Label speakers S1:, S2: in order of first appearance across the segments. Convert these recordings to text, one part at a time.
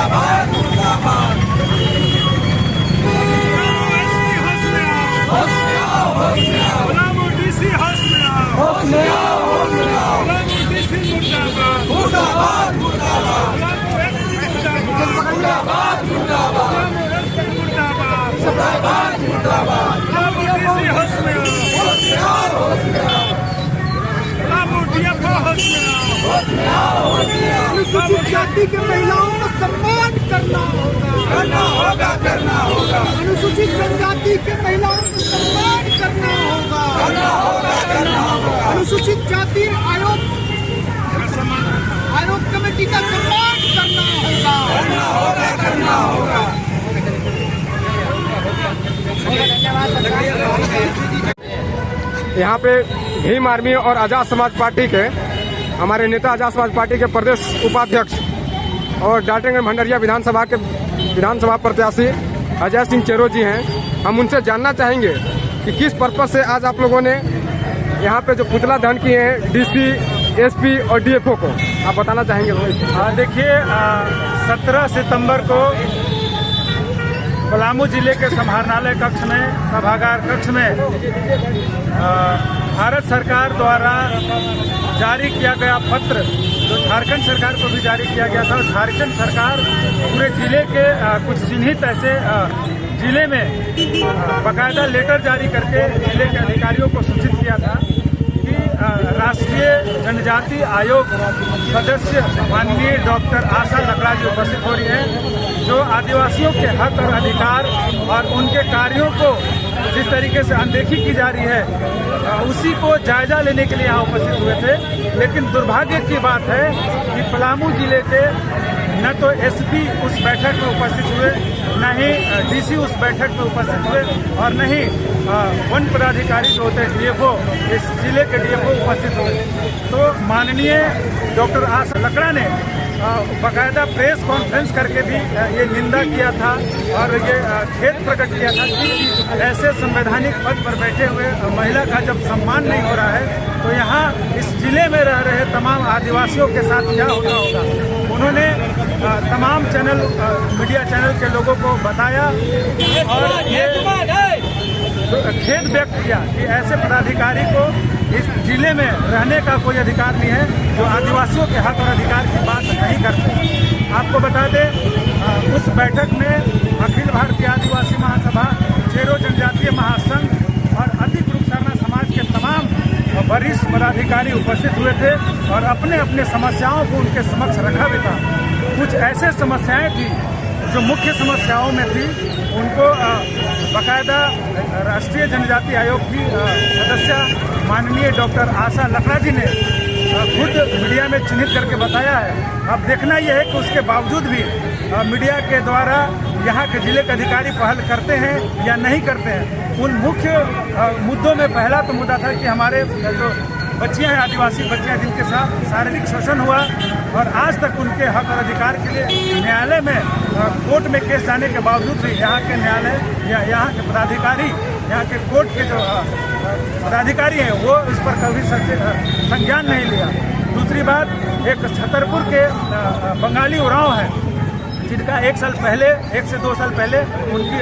S1: मुर्दाबाद मुर्दाबाद।
S2: पलामू डीसी होश में आओ,
S1: होश में आओ, होश में आओ।
S2: पलामू डीसी मुर्दाबाद,
S1: मुर्दाबाद मुर्दाबाद।
S2: पलामू एसपी मुर्दाबाद,
S1: मुर्दाबाद मुर्दाबाद।
S2: पलामू एसपी मुर्दाबाद,
S1: मुर्दाबाद मुर्दाबाद।
S2: पलामू डीसी होश में आओ,
S1: होश में आओ, होश में आओ।
S2: पलामू डीएफओ होश में आओ,
S1: होश में आओ, होश में आओ।
S3: अनुसूचित जाति के महिलाओं को सम्मान करना होगा,
S1: करना होगा, करना होगा।
S3: अनुसूचित जनजाति के महिलाओं को सम्मान करना होगा,
S1: करना होगा, करना होगा।
S3: अनुसूचित जाति आयोग कमेटी का सम्मान करना होगा,
S1: करना होगा, करना होगा।
S4: यहाँ पे भीम आर्मी और आजाद समाज पार्टी के हमारे नेता आजाद समाज पार्टी के प्रदेश उपाध्यक्ष और डाल्टनगंज भंडरिया विधानसभा प्रत्याशी अजय सिंह चेरो जी हैं। हम उनसे जानना चाहेंगे कि किस पर्पज से आज आप लोगों ने यहाँ पे जो पुतला दहन किए हैं डीसी, एसपी और डीएफओ को, आप बताना चाहेंगे?
S2: देखिए 17 सितंबर को पलामू जिले के समाहरणालय कक्ष में, सभागार कक्ष में भारत सरकार द्वारा जारी किया गया पत्र, जो झारखंड सरकार को भी जारी किया गया था, झारखंड सरकार पूरे जिले के कुछ चिन्हित ऐसे जिले में बाकायदा लेटर जारी करके जिले के अधिकारियों को सूचित किया था कि राष्ट्रीय जनजाति आयोग सदस्य माननीय डॉक्टर आशा लकड़ा जी उपस्थित हो रही है, जो आदिवासियों के हक और अधिकार और उनके कार्यों को जिस तरीके से अनदेखी की जा रही है, उसी को जायजा लेने के लिए यहाँ उपस्थित हुए थे। लेकिन दुर्भाग्य की बात है कि पलामू जिले के न तो एसपी उस बैठक में उपस्थित हुए, न ही डीसी उस बैठक में उपस्थित हुए और न ही वन पदाधिकारी जो होते हैं डीएफओ, इस जिले के डीएफओ उपस्थित हुए। तो माननीय डॉक्टर आशा लकड़ा ने बाकायदा प्रेस कॉन्फ्रेंस करके भी ये निंदा किया था और ये खेद प्रकट किया था कि ऐसे संवैधानिक पद पर बैठे हुए महिला का जब सम्मान नहीं हो रहा है तो यहाँ इस जिले में रह रहे तमाम आदिवासियों के साथ क्या होता होगा। उन्होंने तमाम मीडिया चैनल के लोगों को बताया और ये खेद व्यक्त किया कि ऐसे पदाधिकारी को इस जिले में रहने का कोई अधिकार नहीं है जो आदिवासियों के हक और अधिकार की बात नहीं करते। आपको बता दें उस बैठक में अखिल भारतीय आदिवासी महासभा, चेरो जनजातीय महासंघ और अधिकृत शरणा समाज के तमाम वरिष्ठ पदाधिकारी उपस्थित हुए थे और अपने अपने समस्याओं को उनके समक्ष रखा भी था। कुछ ऐसे समस्याएं थी जो मुख्य समस्याओं में थी, उनको बाकायदा राष्ट्रीय जनजाति आयोग की सदस्य माननीय डॉक्टर आशा लकड़ा जी ने खुद मीडिया में चिन्हित करके बताया है। अब देखना यह है कि उसके बावजूद भी मीडिया के द्वारा यहाँ के जिले के अधिकारी पहल करते हैं या नहीं करते हैं। उन मुख्य मुद्दों में पहला तो मुद्दा था कि हमारे जो बच्चियां हैं, आदिवासी बच्चियां, जिनके साथ शारीरिक शोषण हुआ और आज तक उनके हक और अधिकार के लिए न्यायालय में कोर्ट में केस जाने के बावजूद भी यहाँ के न्यायालय या यहाँ के पदाधिकारी, यहाँ के कोर्ट के जो पदाधिकारी हैं वो इस पर कभी संज्ञान नहीं लिया। दूसरी बात, एक छतरपुर के बंगाली उरांव हैं जिनका 1 से 2 साल पहले उनकी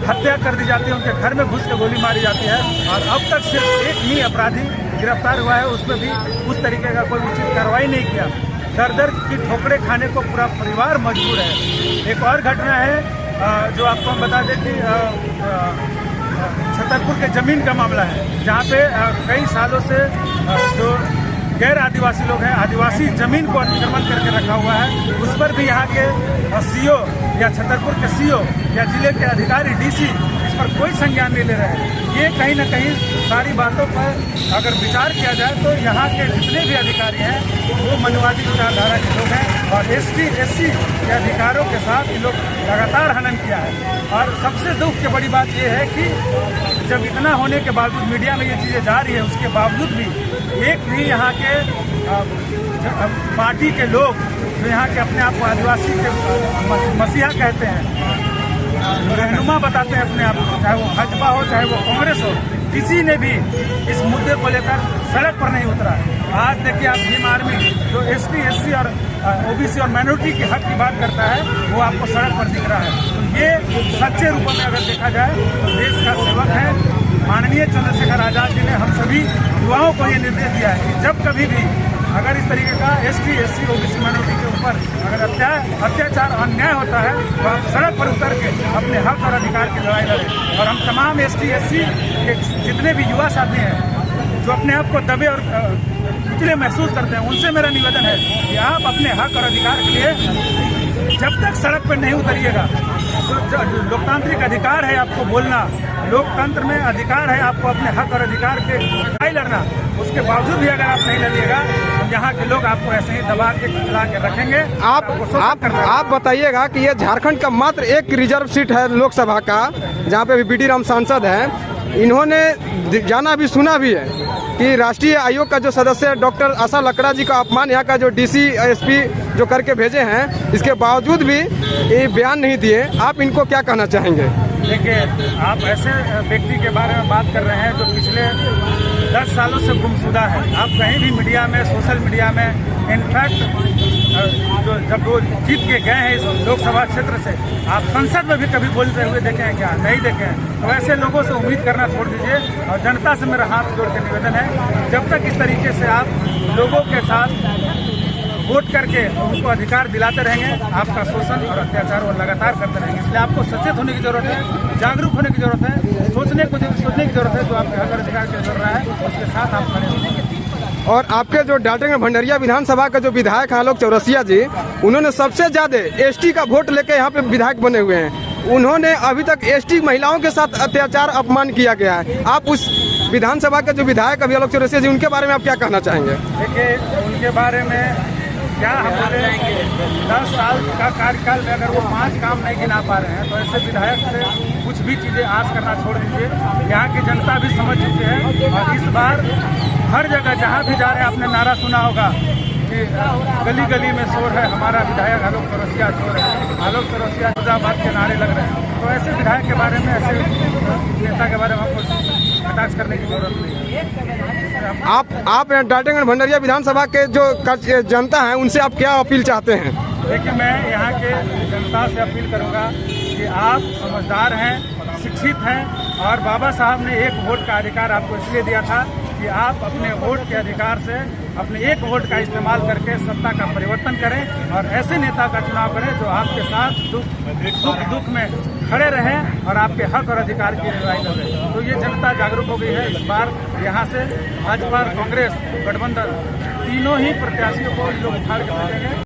S2: हत्या कर दी जाती है, उनके घर में घुस के गोली मारी जाती है और अब तक सिर्फ एक ही अपराधी गिरफ्तार हुआ है, उसमें भी उस तरीके का कोई उचित कार्रवाई नहीं किया। दर की ठोकरें खाने को पूरा परिवार मजबूर है। एक और घटना है जो आपको हम बता दें कि छतरपुर के जमीन का मामला है, जहाँ पे कई सालों से जो गैर आदिवासी लोग हैं, आदिवासी जमीन को अतिक्रमण करके रखा हुआ है, उस पर भी यहाँ के सीओ या छतरपुर के सीओ या जिले के अधिकारी डीसी इस पर कोई संज्ञान नहीं ले रहे हैं। ये कहीं ना कहीं सारी बातों पर अगर विचार किया जाए तो यहाँ के जितने भी अधिकारी हैं वो मनवादी विचारधारा के लोग हैं और एसटी एससी के अधिकारों के साथ ये लोग लगातार हनन किया है। और सबसे दुख की बड़ी बात ये है कि जब इतना होने के बावजूद मीडिया में ये चीज़ें जा रही है, उसके बावजूद भी एक भी यहाँ के पार्टी के लोग जो यहाँ के अपने आप को आदिवासी के मसीहा कहते हैं, रहनुमा बताते हैं अपने आप को, चाहे वो भाजपा हो चाहे वो कांग्रेस हो, किसी ने भी इस मुद्दे को लेकर सड़क पर नहीं उतरा। आज देखिए आप भीम आर्मी जो एसटी, एससी और ओबीसी और माइनॉरिटी के हक की बात करता है, वो आपको सड़क पर दिख रहा है। तो ये सच्चे रूप में अगर देखा जाए तो देश का सेवक है माननीय चंद्रशेखर आजाद जी ने हम सभी युवाओं को ये निर्देश दिया है कि जब कभी भी अगर इस तरीके का एसटी, एससी, ओबीसी माइनॉरिटी के ऊपर अगर अत्याचार अन्याय होता है तो आप सड़क पर उतर के अपने हक और अधिकार की लड़ाई लड़ें। और हम तमाम एसटी, एससी के जितने भी युवा साथी हैं जो अपने आप को दबे और पिछले महसूस करते हैं, उनसे मेरा निवेदन है कि आप अपने हक और अधिकार के लिए जब तक सड़क पर नहीं उतरिएगा, जो लोकतांत्रिक अधिकार है आपको बोलना, लोकतंत्र में अधिकार है आपको अपने हक और अधिकार के लड़ाई लड़ना, उसके बावजूद भी अगर आप नहीं लड़िएगा तो यहाँ के लोग आपको ऐसे ही दबा के खिला के रखेंगे।
S4: आप बताइएगा कि ये झारखंड का मात्र एक रिजर्व सीट है लोकसभा का, जहाँ पे बीडी राम सांसद हैं। इन्होंने जाना भी सुना भी है कि राष्ट्रीय आयोग का जो सदस्य डॉक्टर आशा लकड़ा जी का अपमान यहाँ का जो डीसी एसपी जो करके भेजे हैं, इसके बावजूद भी ये बयान नहीं दिए। आप इनको क्या कहना चाहेंगे?
S2: देखिए, आप ऐसे व्यक्ति के बारे में बात कर रहे हैं जो पिछले 10 सालों से गुमशुदा है। आप कहीं भी मीडिया में, सोशल मीडिया में, इनफैक्ट जो जब वो जीत के गए हैं इस लोकसभा क्षेत्र से, आप संसद में भी कभी बोलते हुए देखे हैं क्या? नहीं देखे हैं। तो ऐसे लोगों से उम्मीद करना छोड़ दीजिए और जनता से मेरा हाथ जोड़ के निवेदन है, जब तक इस तरीके से आप लोगों के साथ वोट करके उनको अधिकार दिलाते रहेंगे, आपका शोषण और अत्याचार वो लगातार करते रहेंगे। इसलिए आपको सचेत होने की जरूरत है, जागरूक होने की जरूरत है, सोचने की जरूरत है। जो आपके हक और अधिकार के जरूरत है उसके साथ आप खड़े होंगे।
S4: और आपके जो डाल्टनगंज भंडरिया विधानसभा के जो विधायक हैं आलोक चौरसिया जी, उन्होंने सबसे ज्यादा एसटी का वोट लेके यहाँ पे विधायक बने हुए हैं। उन्होंने अभी तक एसटी महिलाओं के साथ अत्याचार अपमान किया गया है। आप उस विधानसभा के जो विधायक अभी आलोक चौरसिया जी, उनके बारे में आप क्या कहना चाहेंगे?
S2: देखिए, उनके बारे में क्या हम बोले, 10 साल का कार्यकाल में अगर वो 5 काम नहीं गिना पा रहे हैं तो ऐसे विधायक से कुछ भी चीज़ें आस करना छोड़ दीजिए। यहाँ की जनता भी समझ चुकी है और इस बार हर जगह जहाँ भी जा रहे हैं आपने नारा सुना होगा कि गली गली में शोर है, हमारा विधायक आलोक चौरसिया शोर है, आलोक चौरसिया मुर्दाबाद के नारे लग रहे हैं। तो ऐसे विधायक के बारे में, ऐसे नेता के बारे में आपको कटाक्ष करने की जरूरत नहीं है।
S4: आप डाल्टनगंज भंडरिया विधानसभा के जो जनता है उनसे आप क्या अपील चाहते हैं?
S2: देखिए, मैं यहाँ के जनता से अपील करूँगा कि आप समझदार हैं, शिक्षित हैं और बाबा साहब ने एक वोट का अधिकार आपको इसलिए दिया था कि आप अपने वोट के अधिकार से अपने एक वोट का इस्तेमाल करके सत्ता का परिवर्तन करें और ऐसे नेता का चुनाव करें जो आपके साथ सुख दुख में खड़े रहें और आपके हक और अधिकार की लड़ाई लड़ें। तो ये जनता जागरूक हो गई है। इस बार यहाँ से भाजपा और कांग्रेस गठबंधन तीनों ही प्रत्याशियों को लोग उठाड़ के भेजेंगे।